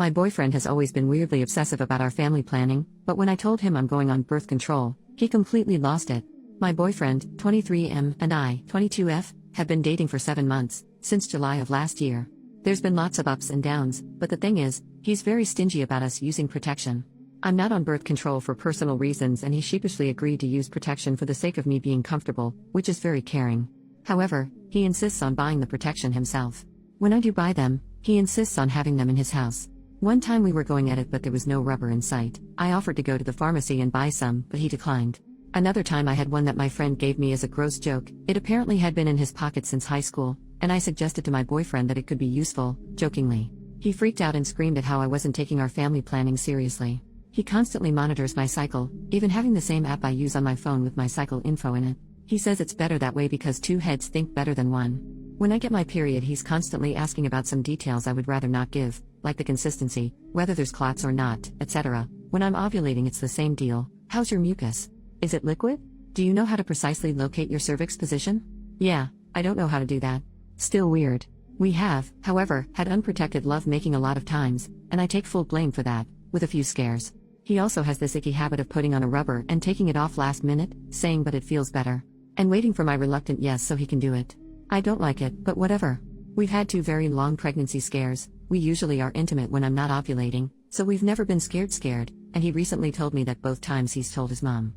My boyfriend has always been weirdly obsessive about our family planning, but when I told him I'm going on birth control, he completely lost it. My boyfriend, 23M, and I, 22F, have been dating for 7 months, since July of last year. There's been lots of ups and downs, but the thing is, he's very stingy about us using protection. I'm not on birth control for personal reasons, and he sheepishly agreed to use protection for the sake of me being comfortable, which is very caring. However, he insists on buying the protection himself. When I do buy them, he insists on having them in his house. One time we were going at it but there was no rubber in sight. I offered to go to the pharmacy and buy some, but he declined. Another time I had one that my friend gave me as a gross joke. It apparently had been in his pocket since high school, and I suggested to my boyfriend that it could be useful, jokingly. He freaked out and screamed at how I wasn't taking our family planning seriously. He constantly monitors my cycle, even having the same app I use on my phone with my cycle info in it. He says it's better that way because 2 heads think better than one. When I get my period, he's constantly asking about some details I would rather not give, like the consistency, whether there's clots or not, etc. When I'm ovulating, it's the same deal. How's your mucus? Is it liquid? Do you know how to precisely locate your cervix position? Yeah, I don't know how to do that. Still weird. We have, however, had unprotected love making a lot of times, and I take full blame for that, with a few scares. He also has this icky habit of putting on a rubber and taking it off last minute, saying but it feels better. And waiting for my reluctant yes so he can do it. I don't like it, but whatever. We've had 2 very long pregnancy scares. We usually are intimate when I'm not ovulating, so we've never been scared, and he recently told me that both times he's told his mom,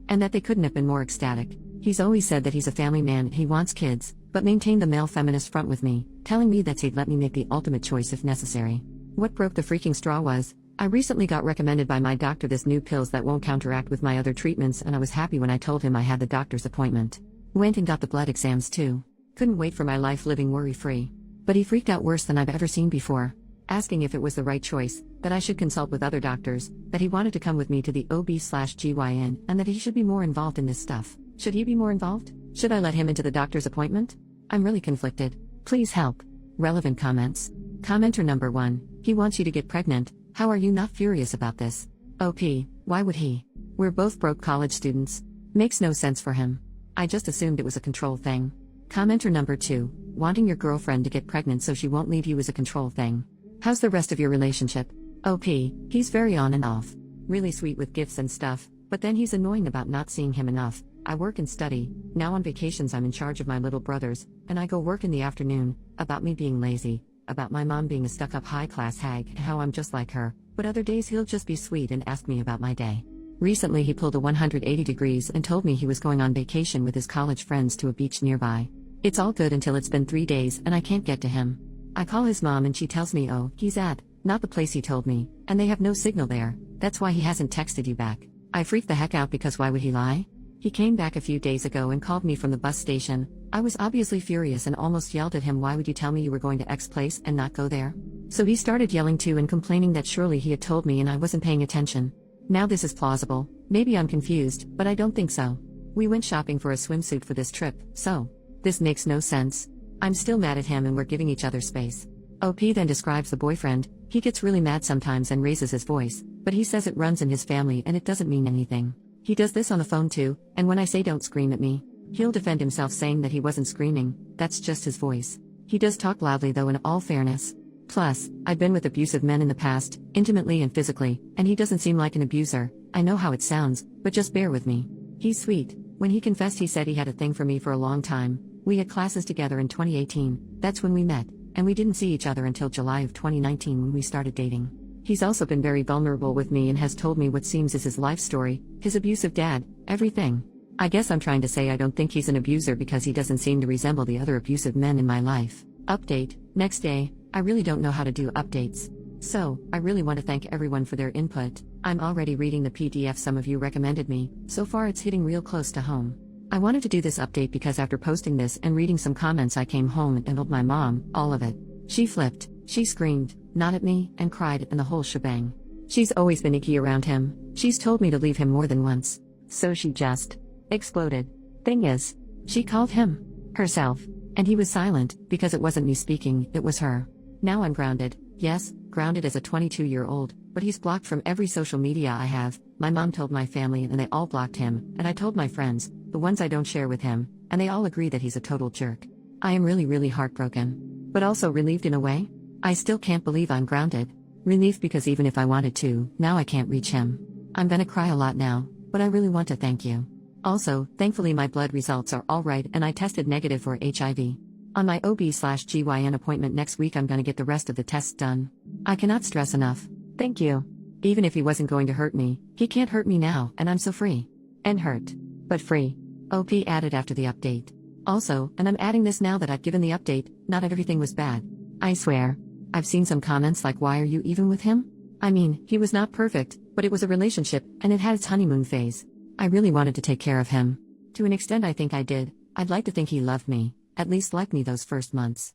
and that they couldn't have been more ecstatic. He's always said that he's a family man and he wants kids, but maintained the male feminist front with me, telling me that he'd let me make the ultimate choice if necessary. What broke the freaking straw was, I recently got recommended by my doctor this new pills that won't counteract with my other treatments, and I was happy when I told him I had the doctor's appointment. Went and got the blood exams too. Couldn't wait for my life living worry-free. But he freaked out worse than I've ever seen before, asking if it was the right choice, that I should consult with other doctors, that he wanted to come with me to the OB/GYN, and that he should be more involved in this stuff. Should he be more involved? Should I let him into the doctor's appointment? I'm really conflicted. Please help. Relevant comments. Commenter number 1, he wants you to get pregnant. How are you not furious about this? OP, why would he? We're both broke college students. Makes no sense for him. I just assumed it was a control thing. Commenter number 2, wanting your girlfriend to get pregnant so she won't leave you is a control thing. How's the rest of your relationship? OP, he's very on and off. Really sweet with gifts and stuff, but then he's annoying about not seeing him enough. I work and study. Now on vacations I'm in charge of my little brothers, and I go work in the afternoon. About me being lazy. About my mom being a stuck-up high-class hag and how I'm just like her, but other days he'll just be sweet and ask me about my day. Recently he pulled a 180 degrees and told me he was going on vacation with his college friends to a beach nearby. It's all good until it's been 3 days and I can't get to him. I call his mom and she tells me he's at, not the place he told me, and they have no signal there, that's why he hasn't texted you back. I freaked the heck out because why would he lie? He came back a few days ago and called me from the bus station. I was obviously furious and almost yelled at him, why would you tell me you were going to X place and not go there? So he started yelling too and complaining that surely he had told me and I wasn't paying attention. Now this is plausible, maybe I'm confused, but I don't think so. We went shopping for a swimsuit for this trip, so this makes no sense. I'm still mad at him and we're giving each other space. OP then describes the boyfriend. He gets really mad sometimes and raises his voice, but he says it runs in his family and it doesn't mean anything. He does this on the phone too, and when I say don't scream at me, he'll defend himself saying that he wasn't screaming, that's just his voice. He does talk loudly though, in all fairness. Plus, I've been with abusive men in the past, intimately and physically, and he doesn't seem like an abuser. I know how it sounds, but just bear with me. He's sweet. When he confessed he said he had a thing for me for a long time. We had classes together in 2018, that's when we met, and we didn't see each other until July of 2019 when we started dating. He's also been very vulnerable with me and has told me what seems is his life story, his abusive dad, everything. I guess I'm trying to say I don't think he's an abuser because he doesn't seem to resemble the other abusive men in my life. Update, next day. I really don't know how to do updates. So, I really want to thank everyone for their input. I'm already reading the PDF some of you recommended me, so far it's hitting real close to home. I wanted to do this update because after posting this and reading some comments I came home and told my mom, all of it. She flipped, she screamed, not at me, and cried, and the whole shebang. She's always been icky around him, she's told me to leave him more than once. So she just exploded. Thing is, she called him herself, and he was silent, because it wasn't me speaking, it was her. Now I'm grounded, yes, grounded as a 22-year-old, but he's blocked from every social media I have. My mom told my family and they all blocked him, and I told my friends, the ones I don't share with him, and they all agree that he's a total jerk. I am really heartbroken. But also relieved in a way. I still can't believe I'm grounded. Relief because even if I wanted to, now I can't reach him. I'm gonna cry a lot now, but I really want to thank you. Also, thankfully my blood results are alright and I tested negative for HIV. On my OB/GYN appointment next week I'm gonna get the rest of the tests done. I cannot stress enough. Thank you. Even if he wasn't going to hurt me, he can't hurt me now, and I'm so free. And hurt. But free. OP added after the update. Also, and I'm adding this now that I've given the update, not everything was bad. I swear. I've seen some comments like, why are you even with him? I mean, he was not perfect, but it was a relationship, and it had its honeymoon phase. I really wanted to take care of him. To an extent I think I did. I'd like to think he loved me, at least liked me those first months.